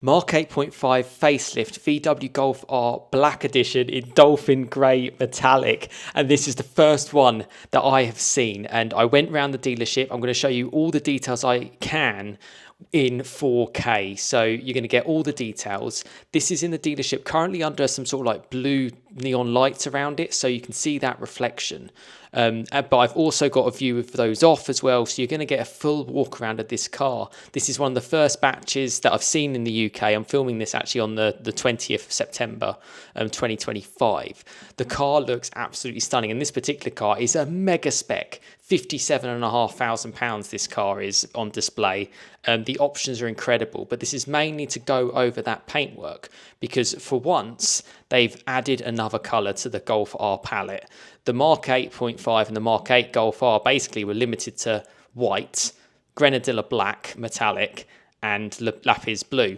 Mark 8.5 Facelift VW Golf R Black Edition in Dolphin Grey Metallic. And this is the first one that I have seen. And I went around the dealership. I'm going to show you all the details I can in 4K. So you're going to get all the details. This is in the dealership currently under some sort of like blue neon lights around it, so you can see that reflection. But I've also got a view of those off as well, so you're going to get a full walk around of this car. This is one of the first batches that I've seen in the UK. I'm filming this actually on the 20th of September 2025. The car looks absolutely stunning, and this particular car is a mega spec. £57,500 this car is on display. The options are incredible, but this is mainly to go over that paintwork, because for once they've added another colour to the Golf R palette. The Mark 8.5 and the Mark 8 Golf R basically were limited to white, Grenadilla black, metallic, and lapis blue.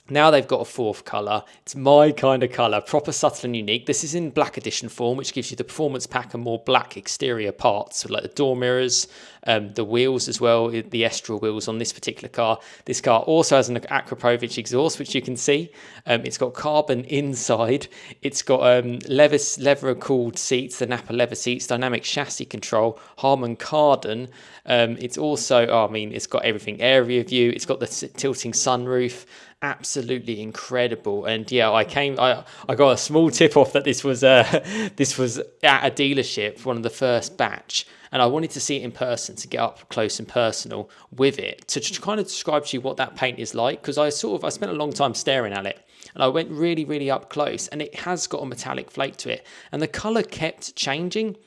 Now they've got a fourth colour. It's my kind of colour, proper subtle and unique. This is in black edition form, which gives you the performance pack and more black exterior parts, so like the door mirrors, the wheels as well, the Estral wheels on this particular car. This car also has an Akrapovic exhaust, which you can see. It's got carbon inside. It's got leather-cooled seats, the Napa leather seats, dynamic chassis control, Harman Kardon. It's also, it's got everything. Area view. It's got the tilting sunroof. Absolutely incredible. And yeah, I got a small tip off that this was at a dealership, one of the first batch, and I wanted to see it in person, to get up close and personal with it, to kind of describe to you what that paint is like, because I spent a long time staring at it, and I went really up close, and it has got a metallic flake to it, and the color kept changing.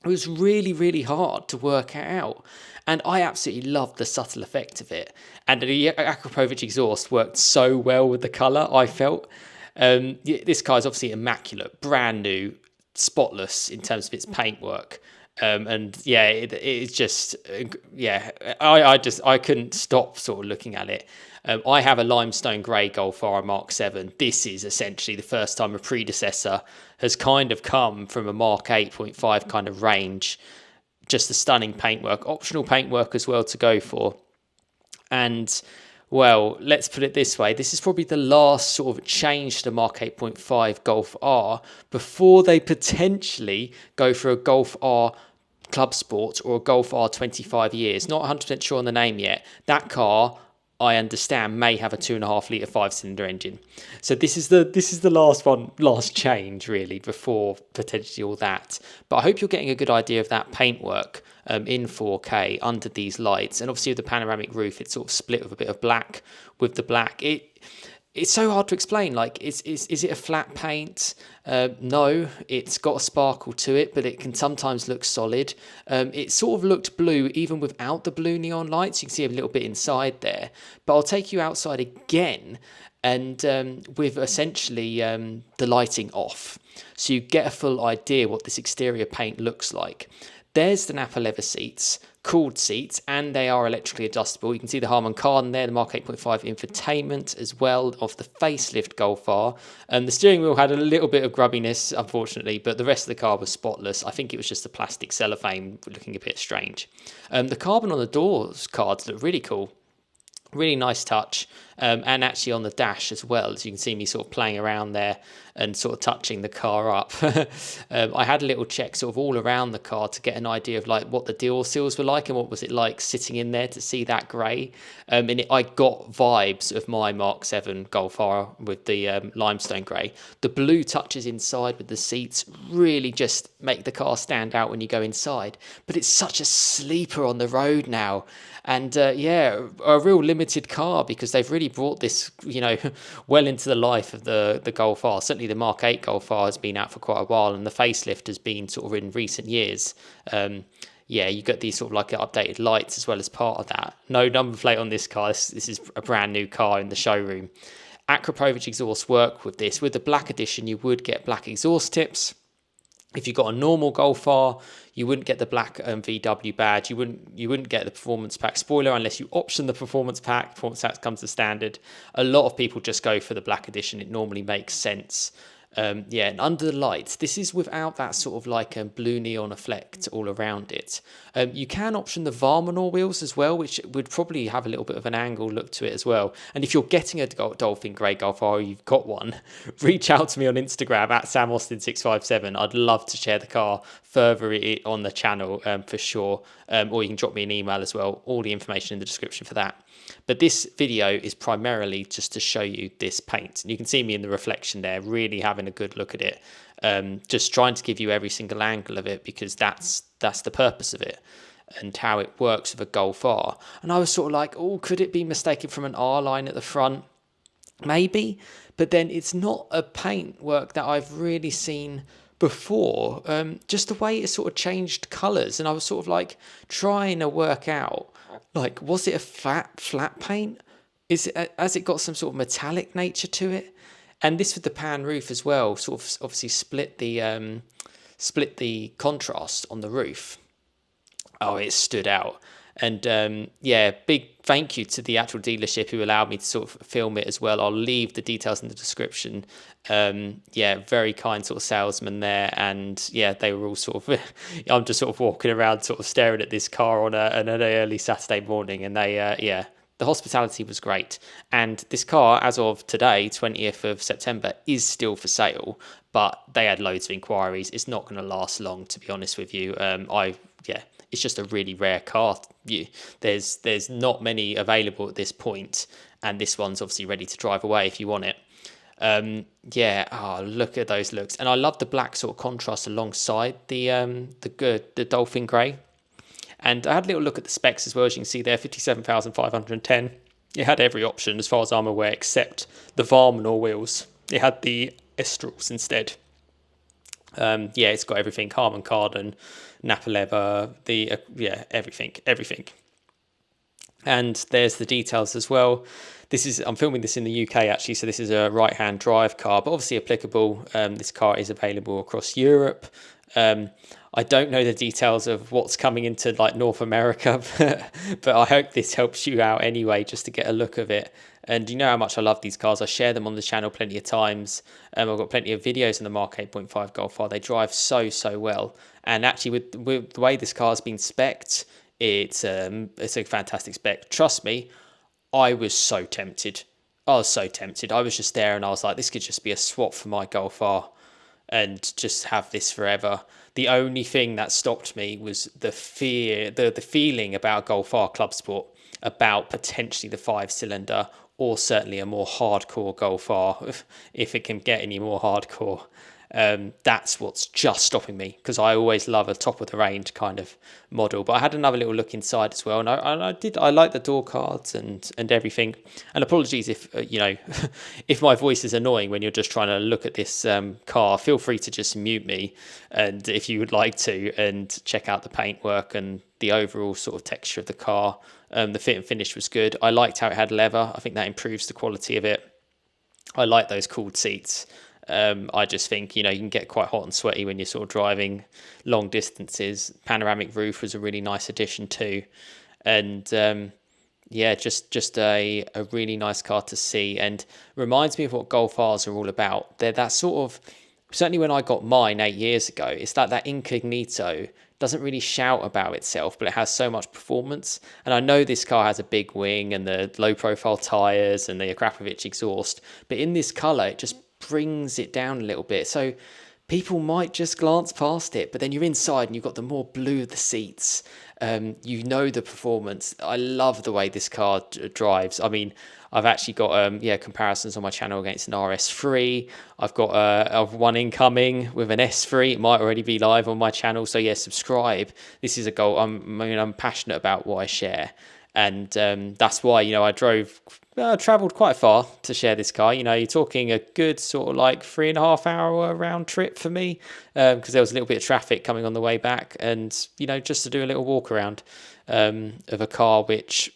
It was really hard to work it out. And I absolutely loved the subtle effect of it. And the Akrapovic exhaust worked so well with the colour, I felt. This car is obviously immaculate, brand new, spotless in terms of its paintwork. And yeah, it's just, I couldn't stop sort of looking at it. I have a limestone grey Golf R Mark 7. This is essentially the first time a predecessor has kind of come from a Mark 8.5 kind of range. Just a stunning paintwork, optional paintwork as well to go for. And well, let's put it this way. This is probably the last sort of change to the Mark 8.5 Golf R before they potentially go for a Golf R Club Sport or a Golf R 25 years. Not 100% sure on the name yet. That car, I understand, may have a 2.5 litre 5-cylinder engine. So this is the last change really before potentially all that. But I hope you're getting a good idea of that paintwork in 4K under these lights. And obviously with the panoramic roof, it's sort of split with a bit of black with the black. It's so hard to explain. Like, is it a flat paint? No, it's got a sparkle to it, but it can sometimes look solid. It sort of looked blue even without the blue neon lights. You can see a little bit inside there. But I'll take you outside again, and with essentially the lighting off, so you get a full idea what this exterior paint looks like. There's the Napa leather seats, cooled seats, and they are electrically adjustable. You can see the Harman Kardon there, the Mark 8.5 infotainment as well of the Facelift Golf R. The steering wheel had a little bit of grubbiness, unfortunately, but the rest of the car was spotless. I think it was just the plastic cellophane looking a bit strange. The carbon on the doors cards look really cool. Really nice touch, and actually on the dash as well, as you can see me sort of playing around there and sort of touching the car up. I had a little check sort of all around the car to get an idea of like what the door seals were like and what was it like sitting in there to see that grey. I got vibes of my Mark 7 Golf R with the limestone grey. The blue touches inside with the seats really just make the car stand out when you go inside. But it's such a sleeper on the road now. And a real limited car, because they've really brought this, well into the life of the Golf R. Certainly the Mark 8 Golf R has been out for quite a while, and the facelift has been sort of in recent years. You got these sort of like updated lights as well as part of that. No number plate on this car. This is a brand new car in the showroom. Akrapovic exhaust work with this. With the black edition, you would get black exhaust tips. If you got a normal Golf R, you wouldn't get the black VW badge. You wouldn't get the performance pack spoiler unless you option the performance pack. Performance pack comes as standard. A lot of people just go for the black edition. It normally makes sense. Yeah, and under the lights, this is without that sort of like a blue neon effect all around it. You can option the Varminor wheels as well, which would probably have a little bit of an angle look to it as well. And if you're getting a Dolphin Grey Golf R, or you've got one, reach out to me on Instagram at SamAustin657. I'd love to share the car further on the channel for sure. Or you can drop me an email as well. All the information in the description for that. But this video is primarily just to show you this paint. And you can see me in the reflection there, really having a good look at it. Just trying to give you every single angle of it, because that's the purpose of it and how it works with a Golf R. And I was sort of like, oh, could it be mistaken from an R line at the front? Maybe. But then it's not a paint work that I've really seen before. Just the way it sort of changed colours. And I was sort of like trying to work out, like, was it a flat paint? Has it got some sort of metallic nature to it? And this with the pan roof as well, sort of obviously split the contrast on the roof. Oh, it stood out. And yeah, big thank you to the actual dealership who allowed me to sort of film it as well. I'll leave the details in the description. Yeah, very kind sort of salesman there. And yeah, they were all sort of, I'm just sort of walking around sort of staring at this car on an early Saturday morning. And they, yeah, the hospitality was great. And this car, as of today, 20th of September, is still for sale. But they had loads of inquiries. It's not going to last long, to be honest with you. Yeah, it's just a really rare car. There's not many available at this point, and this one's obviously ready to drive away if you want it. Yeah, oh, look at those looks, and I love the black sort of contrast alongside the Dolphin Grey. And I had a little look at the specs as well, as you can see there, 57,510. It had every option as far as I'm aware, except the Varminor wheels. It had the Estrals instead. Yeah, it's got everything, carbon cardon, Napa leather, yeah, everything. And there's the details as well. I'm filming this in the UK actually, so this is a right-hand drive car, but obviously applicable. This car is available across Europe. I don't know the details of what's coming into like North America, but I hope this helps you out anyway, just to get a look of it. And you know how much I love these cars. I share them on the channel plenty of times. I've got plenty of videos on the MK8.5 Golf R. They drive so well. And actually, with the way this car has been spec'd, it's a fantastic spec. Trust me, I was so tempted. I was just there and I was like, this could just be a swap for my Golf R and just have this forever. The only thing that stopped me was the fear, the feeling about Golf R Club Sport, about potentially the 5-cylinder, or certainly a more hardcore Golf R, if it can get any more hardcore. That's what's just stopping me, because I always love a top of the range kind of model. But I had another little look inside as well, and I like the door cards and everything. And apologies if if my voice is annoying when you're just trying to look at this car. Feel free to just mute me, and if you would like to, and check out the paintwork and the overall sort of texture of the car. The fit and finish was good. I liked how it had leather. I think that improves the quality of it. I like those cooled seats. I just think, you can get quite hot and sweaty when you're sort of driving long distances. Panoramic roof was a really nice addition too. And yeah, just a really nice car to see, and reminds me of what Golf Rs are all about. They're that sort of, certainly when I got mine 8 years ago, it's like that incognito, doesn't really shout about itself, but it has so much performance. And I know this car has a big wing and the low profile tyres and the Akrapovic exhaust, but in this colour, it just brings it down a little bit. So people might just glance past it, but then you're inside and you've got the more blue of the seats. The performance. I love the way this car drives. I mean, I've actually got comparisons on my channel against an RS3. I've got one incoming with an S3. It might already be live on my channel, so yeah, subscribe. This is a goal. I'm passionate about what I share, and that's why I travelled quite far to share this car. You're talking a good sort of like 3.5 hour round trip for me, because there was a little bit of traffic coming on the way back, and just to do a little walk around of a car which,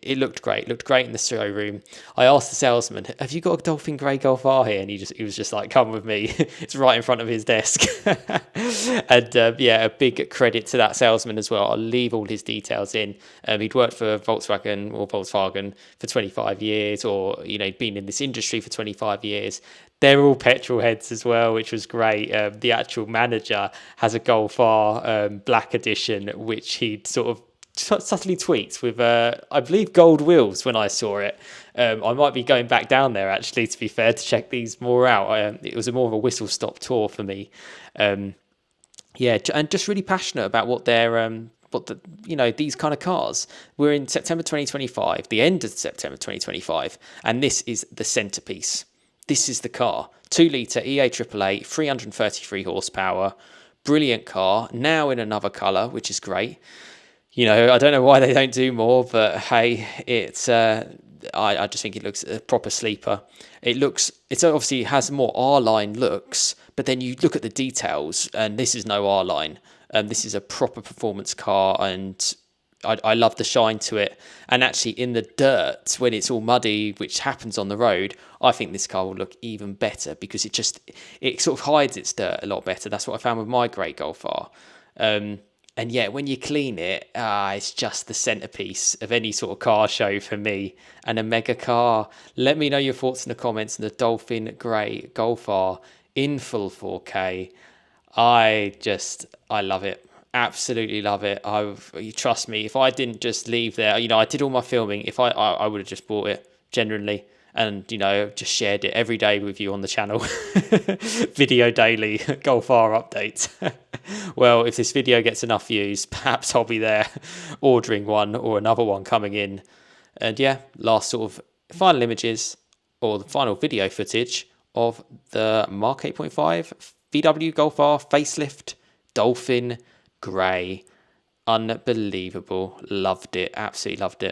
it looked great. Looked great in the showroom. I asked the salesman, "Have you got a Dolphin Grey Golf R here?" And he was just like, "Come with me." It's right in front of his desk. And yeah, a big credit to that salesman as well. I'll leave all his details in. He'd worked for Volkswagen for 25 years, or he'd been in this industry for 25 years. They're all petrol heads as well, which was great. The actual manager has a Golf R Black Edition, which he'd sort of subtly tweaked with, I believe, gold wheels when I saw it. I might be going back down there, actually, to be fair, to check these more out. It was more of a whistle-stop tour for me. Yeah, and just really passionate about what they're... these kind of cars. We're in September 2025, the end of September 2025, and this is the centerpiece. This is the car. 2-litre EA AAA, 333 horsepower, brilliant car, now in another colour, which is great. I don't know why they don't do more, but hey, it's I just think it looks a proper sleeper. It obviously has more R-line looks, but then you look at the details, and this is no R-line. This is a proper performance car, and I love the shine to it. And actually, in the dirt, when it's all muddy, which happens on the road, I think this car will look even better because it sort of hides its dirt a lot better. That's what I found with my grey Golf R. And yeah, when you clean it, it's just the centerpiece of any sort of car show for me. And a mega car. Let me know your thoughts in the comments on the Dolphin Grey Golf R in full 4K. I love it. Absolutely love it. You trust me, if I didn't just leave there, I did all my filming. If I would have just bought it, genuinely, and just shared it every day with you on the channel. Video daily, Golf R updates. Well, if this video gets enough views, perhaps I'll be there ordering one or another one coming in. And yeah, last sort of final images or the final video footage of the Mark 8.5 VW Golf R Facelift Dolphin Grey. Unbelievable. Loved it. Absolutely loved it.